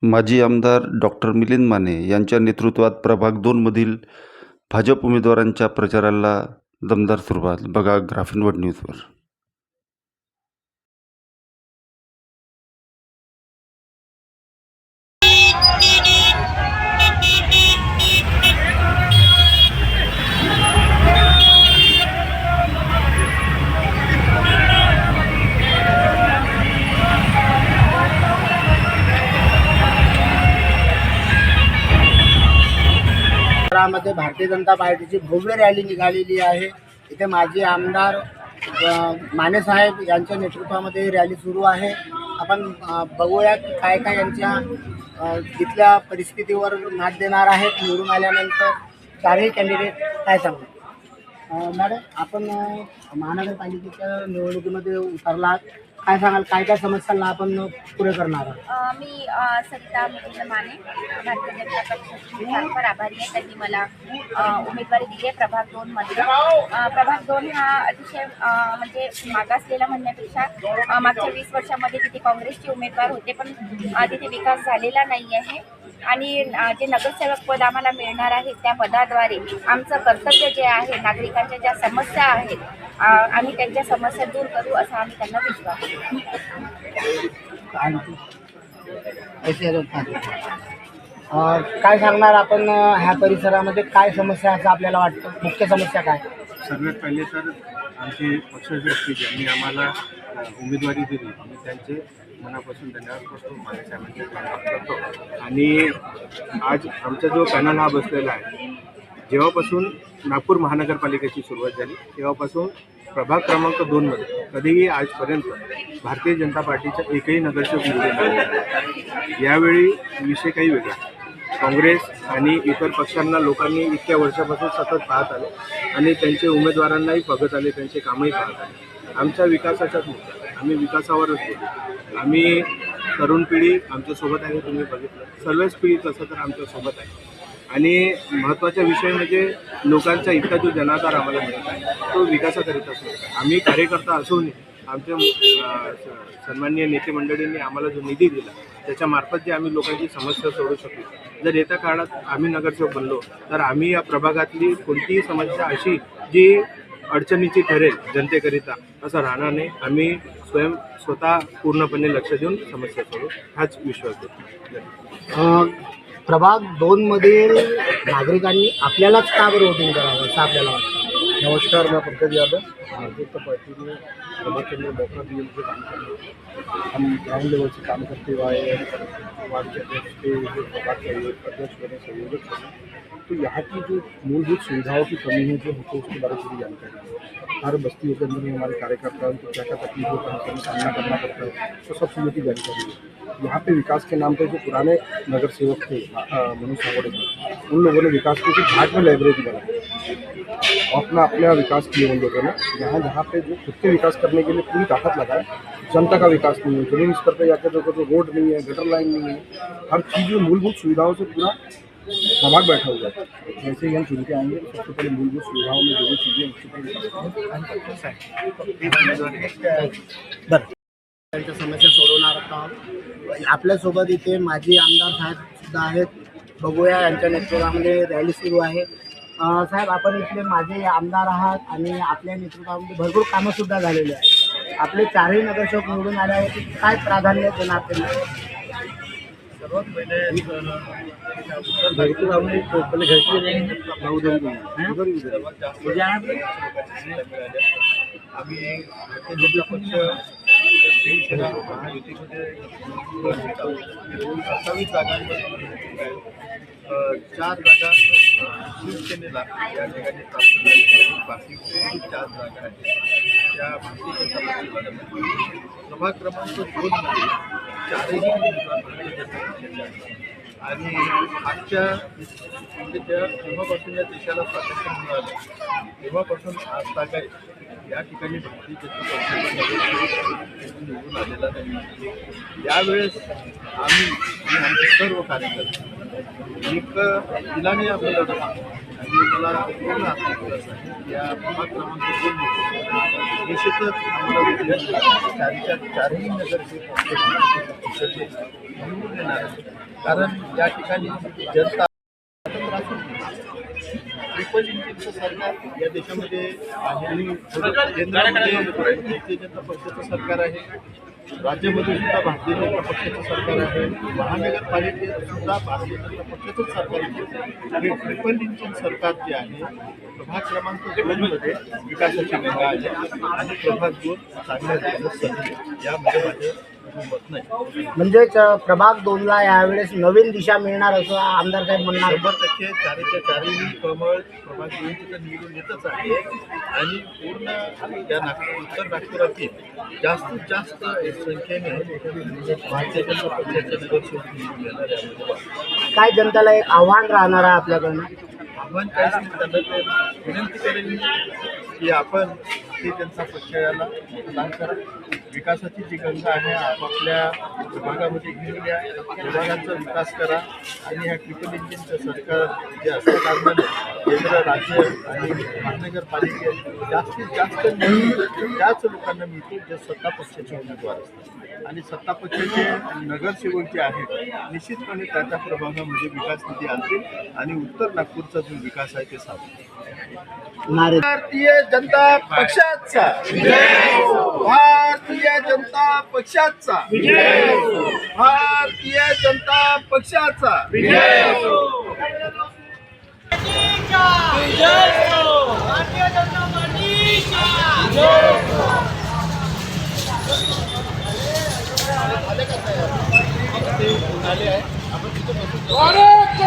माजी आमदार डॉक्टर मिलिंद माने यांच्या नेतृत्वात प्रभाग 2 मधील भाजप उमेदवारांच्या प्रचाराला दमदार सुरुवात. बघा ग्राफिनवड न्यूजवर. मध्ये भारतीय जनता पार्टीची भव्य रॅली निघालेली आहे. इथे माजी आमदार माने साहेब यांच्या नेतृत्वामध्ये रॅली सुरू आहे. आपण बघूया की काय काय यांच्या तिथल्या परिस्थितीवर मात देणार आहेत. निवडून आल्यानंतर चारही कॅन्डिडेट काय सांगतात. मॅडम, आपण महानगरपालिकेच्या निवडणुकीमध्ये उतरलात, काय सांगाल, काय काय समस्यांना आपण पुढे करणार आहात. मी सरिता मिलिंद माने, भारतीय जनता पक्षाची फार आभारी आहे. त्यांनी मला उमेदवारी दिली आहे प्रभाग 2 मध्ये. प्रभाग 2 हा अतिशय म्हणजे मागासलेला म्हणण्यापेक्षा मागच्या 20 वर्षामध्ये तिथे काँग्रेसचे उमेदवार होते, पण तिथे विकास झालेला नाही आहे. आणि जे नगरसेवक पद आम्हाला मिळणार आहे त्या पदाद्वारे आमचं कर्तव्य जे आहे, नागरिकांच्या ज्या समस्या आहेत, आम्ही त्यांच्या समस्या दूर करू असा आम्ही त्यांना विश्वास काय सांगणार आपण ह्या परिसरामध्ये काय समस्या असं आपल्याला वाटतं, मुख्य समस्या काय. सर्वात पहिले तर आमचे पक्षश्रेष्ठी ज्यांनी आम्हाला उमेदवारी दिली, आम्ही त्यांचे मनापासून धन्यवाद करतो, माने साहेबांचे धन्यवाद करतो. आणि आज आमचा जो पॅनल हा बसलेला आहे, जेव्हापासून नागपूर महानगरपालिकेची सुरुवात झाली तेव्हापासून प्रभाग क्रमांक 2 मध्ये कधीही आजपर्यंत भारतीय जनता पार्टीचा एकही नगरसेवक निवडून नाही. यावेळी विषय काही वेगळा. काँग्रेस आणि इतर पक्षांना लोकांनी इतक्या वर्षापासून सतत पाहत आले आणि त्यांचे उमेदवारांनाही बघत आले, त्यांचे कामही पाहत आले. आमच्या विकासाचाच मुद्दा, आम्ही विकासावरच बोलू. आम्ही तरुण पिढी आमच्यासोबत आहे, तुम्ही बघितलं, सर्वच पिढी तसं तर आमच्यासोबत आहे. आणि महत्त्वाचा विषय म्हणजे लोकांचा इतका जो जनाधार आम्हाला मिळत आहे तो विकासाकरिताच मिळत आहे. आम्ही कार्यकर्ता असूनही आमच्या सन्माननीय नेते मंडळींनी आम्हाला जो निधी दिला त्याच्यामार्फत जे आम्ही लोकांची समस्या सोडू शकतो. जर येत्या काळात आम्ही नगरसेवक बनलो तर आम्ही या प्रभागातली कोणतीही समस्या अशी जी अडचणीची ठरेल जनतेकरिता असं राहणार नाही. आम्ही स्वतः पूर्णपणे लक्ष देऊन समस्या सोडू हाच विश्वास देतो. प्रभाग 2 मधील नागरिकांनी आपल्यालाच का बरं वोटिंग करावं असं आपल्याला वाटतं. नमस्कार, मैं पंकज यादव, भारतीय जनता पार्टी में प्रभाग के अंदर मौका दिए मुझे काम करना. हम ग्राउंड लेवल से काम करते हुए आए हैं. वार्ड के अध्यक्ष के जो प्रभाग के अध्यक्ष बने, संयोजक बने, तो यहाँ की जो मूलभूत सुविधाओं की कमी है जो हमको उसके बारे में पूरी जानकारी है. हर बस्तियों के अंदर में हमारे कार्यकर्ताओं को क्या क्या तकलीफों का हमें सामना करना पड़ता है, तो सब चीज़ों की जानकारी है. यहाँ पे विकास के नाम पे जो पुराने नगर सेवक थे मनीष सावड़े, उन लोगों ने विकास की घाट में लाइब्रेरी बनाई और अपना विकास किए उन लोगों ने. जहाँ पे जो खुद के विकास करने के लिए पूरी ताकत लगाए, जनता का विकास नहीं है. जमीन स्तर पर जाकर देखो तो रोड नहीं है, गटर लाइन नहीं है, हर चीज़ में मूलभूत सुविधाओं से पूरा प्रभाग बैठा हुआ है. जैसे ही हम चुन के आएंगे तो सबसे पहले मूलभूत सुविधाओं में जो भी चीज़ें त्यांच्या समस्या सोडवणार आहोत. आपल्यासोबत इथे माजी आमदार साहेब सुद्धा आहेत. बघूया, यांच्या नेतृत्वामध्ये रॅली सुरू आहे. साहेब, आपण इथले माजी आमदार आहात आणि आपल्या नेतृत्वामध्ये भरपूर कामं सुद्धा झालेली आहेत. आपले चारही नगरसेवक निवडून आले आहेत, काय प्राधान्य देणार त्यांना. सर्वात पहिले घरकुल आम्ही पहिले आम्ही भारतीय जनता पक्ष शिवसेना महायुतीमध्ये 27 जागांमध्ये 4 जागा शिवसेनेला या ठिकाणी प्राप्त झाली. बाकी 4 जागा आहेत त्या भारतीय जनता पक्षाला. प्रभाग क्रमांक 2 मध्ये 4ही भारतीय जनता पक्षाचे आहेत. आणि आजच्या म्हणजे जेव्हापासून या देशाला स्वातंत्र्य मिळालं तेव्हापासून आज तागाय या ठिकाणी भारतीय जनता पक्षाचा निवडून आलेला नाही. यावेळेस आम्ही आणि आमचे सर्व कार्यकर्ते एक दिलाने आपलं लढत आणि मला पूर्ण आत्मविश्वास आहे या प्रभाग क्रमांक 2 निश्चितच आम्हाला चारही नगरसेवक निवडून येणार आहे. कारण या ठिकाणी जनता ट्रिपल इंजिनचं सरकार या देशामध्ये आहे आणि केंद्रामध्ये भारतीय जनता पक्षाचं सरकार आहे, राज्यामध्ये सुद्धा भारतीय जनता पक्षाचं सरकार आहे, महानगरपालिकेत सुद्धा भारतीय जनता पक्षाचंच सरकार आहे. हे ट्रिपल इंजिन सरकार जे आहे प्रभाग क्रमांक 2मध्ये विकासाची गंगा आहे आणि प्रभाग 2 चांगल्या दिवस सध्या यामध्ये माझं मत नाही. म्हणजेच प्रभाग 2ला यावेळेस नवीन दिशा मिळणार असं आमदार साहेब म्हणणार. 100% चारीच्या चारीही कमळ प्रभाग 2 तर निवडून येतच आहे आणि पूर्ण या उत्तर नागपुरातील जास्तीत जास्त संख्येने भारतीय जनता पक्षाच्या नगरसेवक निवडून येणार यामध्ये काय जनताला एक आव्हान राहणार आहे आपल्याकडनं? आव्हान काय असेल त्यांना ते विनंती करेल मी की आपण भारतीय जनता पक्षाला मतदान करा, विकासाची जी गंगा आहे आपापल्या विभागामध्ये घेऊन या, विभागांचा विकास करा आणि ह्या ट्रिपल इंजिनचं सरकार जे असल्या कारणाने केंद्र राज्य आणि महानगरपालिकेत जास्तीत जास्त निधी त्याच लोकांना मिळतो जे सत्ता पक्षाचे उमेदवार असतात आणि सत्ता पक्षाचे नगरसेवक जे आहेत निश्चितपणे त्या प्रभागामध्ये विकास निधी आणतील आणि उत्तर नागपूरचा जो विकास आहे ते साधतील. नारे भारतीय जनता पक्षाचा भारतीय जनता पक्षाचा भारतीय जनता पक्षाचा भारत